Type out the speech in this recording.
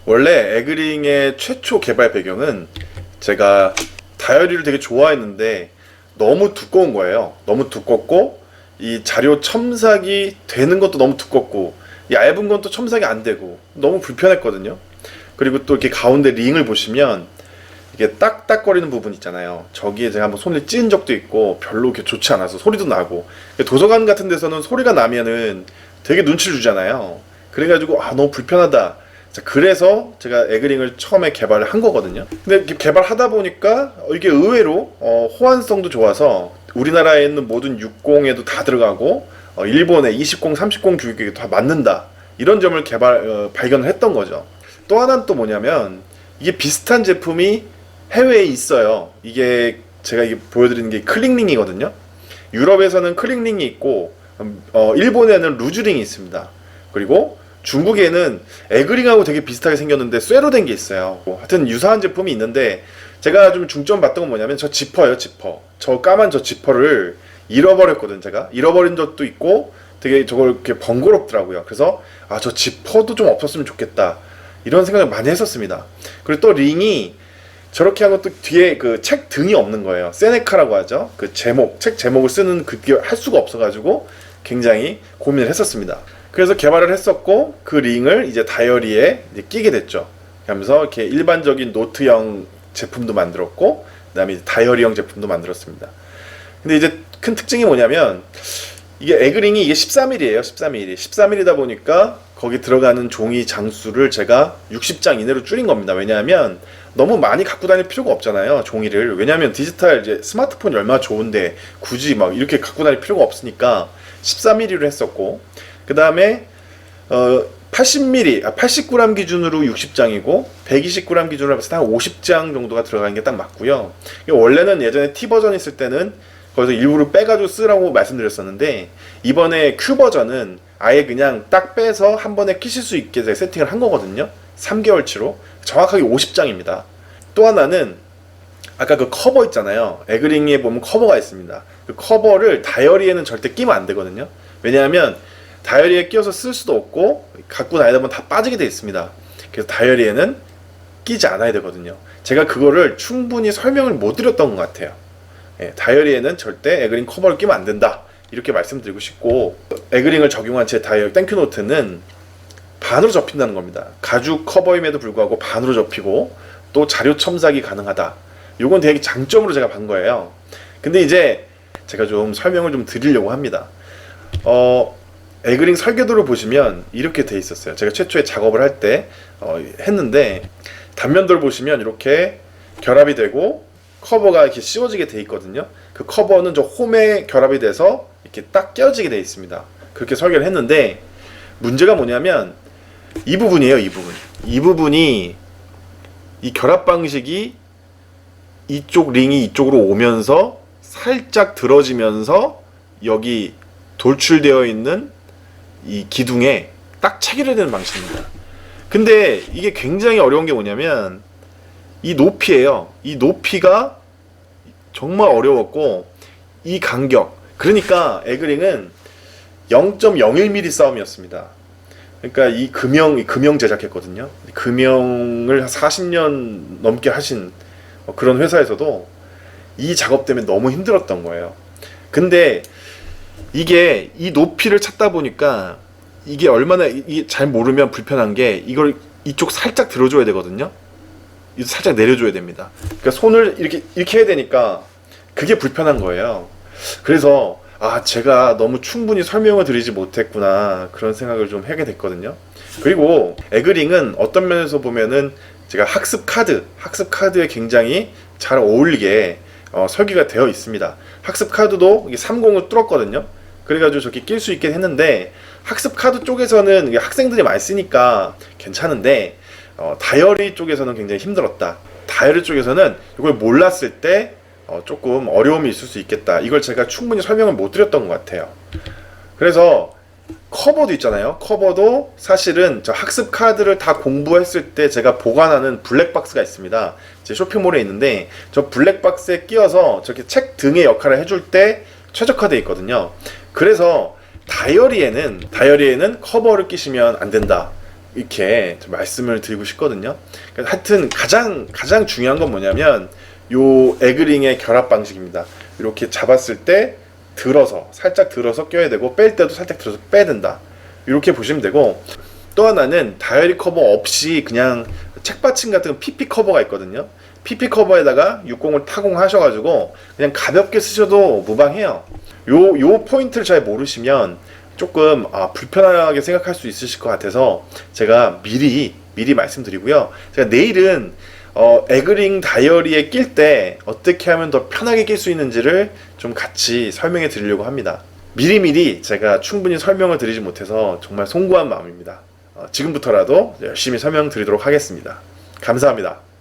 원래 에그링의 최초 개발 배경은 제가 다이어리를 되게 좋아했는데 너무 두꺼운 거예요. 너무 두껍고 이 자료 첨삭이 되는 것도 너무 두껍고 얇은 건 또 첨삭이 안 되고 너무 불편했거든요. 그리고 또 이렇게 가운데 링을 보시면 이게 딱딱거리는 부분 있잖아요. 저기에 제가 한번 손을 찌은 적도 있고 별로 이렇게 좋지 않아서 소리도 나고, 도서관 같은 데서는 소리가 나면은 되게 눈치를 주잖아요. 그래가지고 너무 불편하다. 그래서 제가 에그링을 처음에 개발을 한 거거든요. 근데 이렇게 개발하다 보니까 이게 의외로 호환성도 좋아서 우리나라에 있는 모든 60에도 다 들어가고 일본의 20, 30 규격에 다 맞는다, 이런 점을 발견을 했던 거죠. 또 하나는 또 뭐냐면 이게 비슷한 제품이 해외에 있어요. 이게 제가 보여드리는 게 클릭링이거든요. 유럽에서는 클릭링이 있고 일본에는 루즈링이 있습니다. 그리고 중국에는 에그링하고 되게 비슷하게 생겼는데 쇠로 된 게 있어요. 하여튼 유사한 제품이 있는데 제가 좀 중점 봤던 건 뭐냐면 저 지퍼예요. 저 까만 저 지퍼를 잃어버렸거든. 제가 잃어버린 적도 있고 되게 저걸 이렇게 번거롭더라고요. 그래서 저 지퍼도 좀 없었으면 좋겠다, 이런 생각을 많이 했었습니다. 그리고 또 링이 저렇게 하고 또 뒤에 그 책 등이 없는 거예요. 세네카라고 하죠. 그 책 제목을 쓰는 그게 할 수가 없어가지고 굉장히 고민을 했었습니다. 그래서 개발을 했었고 그 링을 이제 다이어리에 이제 끼게 됐죠. 그러면서 이렇게 일반적인 노트형 제품도 만들었고 그다음에 다이어리형 제품도 만들었습니다. 근데 이제 큰 특징이 뭐냐면 이게 에그링이 이게 13mm예요. 13mm이다 보니까 거기 들어가는 종이 장수를 제가 60장 이내로 줄인 겁니다. 왜냐하면 너무 많이 갖고 다닐 필요가 없잖아요, 종이를. 왜냐하면 디지털 이제 스마트폰이 얼마나 좋은데 굳이 막 이렇게 갖고 다닐 필요가 없으니까 13mm로 했었고, 그 다음에 80mm, 80g 기준으로 60장이고 120g 기준으로 해서 한 50장 정도가 들어가는 게 딱 맞고요. 원래는 예전에 T 버전 있을 때는 거기서 일부러 빼가지고 쓰라고 말씀드렸었는데 이번에 Q 버전은 아예 그냥 딱 빼서 한 번에 끼실 수 있게 세팅을 한 거거든요. 3개월치로 정확하게 50장입니다. 또 하나는 아까 그 커버 있잖아요. 에그링에 보면 커버가 있습니다. 그 커버를 다이어리에는 절대 끼면 안 되거든요. 왜냐하면 다이어리에 끼워서 쓸 수도 없고 갖고 다니다 보면 다 빠지게 되어 있습니다. 그래서 다이어리에는 끼지 않아야 되거든요. 제가 그거를 충분히 설명을 못 드렸던 것 같아요. 다이어리에는 절대 에그링 커버를 끼면 안 된다, 이렇게 말씀드리고 싶고, 에그링을 적용한 제 다이어리 땡큐노트는 반으로 접힌다는 겁니다. 가죽 커버임에도 불구하고 반으로 접히고 또 자료 첨삭이 가능하다. 요건 되게 장점으로 제가 본 거예요. 근데 이제 제가 좀 설명을 좀 드리려고 합니다. 에그링 설계도를 보시면 이렇게 돼 있었어요. 제가 최초에 작업을 할 때 했는데 단면도를 보시면 이렇게 결합이 되고 커버가 이렇게 씌워지게 돼 있거든요. 그 커버는 저 홈에 결합이 돼서 이렇게 딱 껴지게 돼 있습니다. 그렇게 설계를 했는데 문제가 뭐냐면 이 부분이에요. 이 부분이 이 결합 방식이 이쪽 링이 이쪽으로 오면서 살짝 들어지면서 여기 돌출되어 있는 이 기둥에 딱 체결되는 방식입니다. 근데 이게 굉장히 어려운 게 뭐냐면 이 높이에요. 이 높이가 정말 어려웠고 이 간격, 그러니까 에그링은 0.01mm 싸움이었습니다. 그러니까 이 금형 제작했거든요. 금형을 40년 넘게 하신 그런 회사에서도 이 작업 때문에 너무 힘들었던 거예요. 근데 이게 이 높이를 찾다 보니까 이게 얼마나 이게 잘 모르면 불편한 게 이걸 이쪽 살짝 들어줘야 되거든요. 이거 살짝 내려줘야 됩니다. 그러니까 손을 이렇게 해야 되니까 그게 불편한 거예요. 그래서 제가 너무 충분히 설명을 드리지 못했구나, 그런 생각을 좀 하게 됐거든요. 그리고 에그링은 어떤 면에서 보면은 제가 학습 카드에 굉장히 잘 어울리게 설계가 되어 있습니다. 학습 카드도 이게 30을 뚫었거든요. 그래가지고 저렇게 낄 수 있게 했는데 학습 카드 쪽에서는 학생들이 많이 쓰니까 괜찮은데 다이어리 쪽에서는 굉장히 힘들었다. 다이어리 쪽에서는 이걸 몰랐을 때 조금 어려움이 있을 수 있겠다. 이걸 제가 충분히 설명을 못 드렸던 것 같아요. 그래서 커버도 있잖아요. 커버도 사실은 저 학습 카드를 다 공부했을 때 제가 보관하는 블랙박스가 있습니다. 제 쇼핑몰에 있는데 저 블랙박스에 끼워서 저렇게 책 등의 역할을 해줄 때 최적화되어 있거든요. 그래서 다이어리에는 커버를 끼시면 안 된다, 이렇게 좀 말씀을 드리고 싶거든요. 그래서 하여튼 가장 중요한 건 뭐냐면 요 에그링의 결합 방식입니다. 이렇게 잡았을 때 살짝 들어서 껴야 되고, 뺄 때도 살짝 들어서 빼야 된다. 이렇게 보시면 되고, 또 하나는 다이어리 커버 없이 그냥 책받침 같은 PP 커버가 있거든요. PP 커버에다가 60을 타공하셔가지고 그냥 가볍게 쓰셔도 무방해요. 요 포인트를 잘 모르시면 조금 불편하게 생각할 수 있으실 것 같아서 제가 미리 말씀드리고요. 제가 내일은 에그링 다이어리에 낄 때 어떻게 하면 더 편하게 낄 수 있는지를 좀 같이 설명해 드리려고 합니다. 미리미리 제가 충분히 설명을 드리지 못해서 정말 송구한 마음입니다. 지금부터라도 열심히 설명드리도록 하겠습니다. 감사합니다.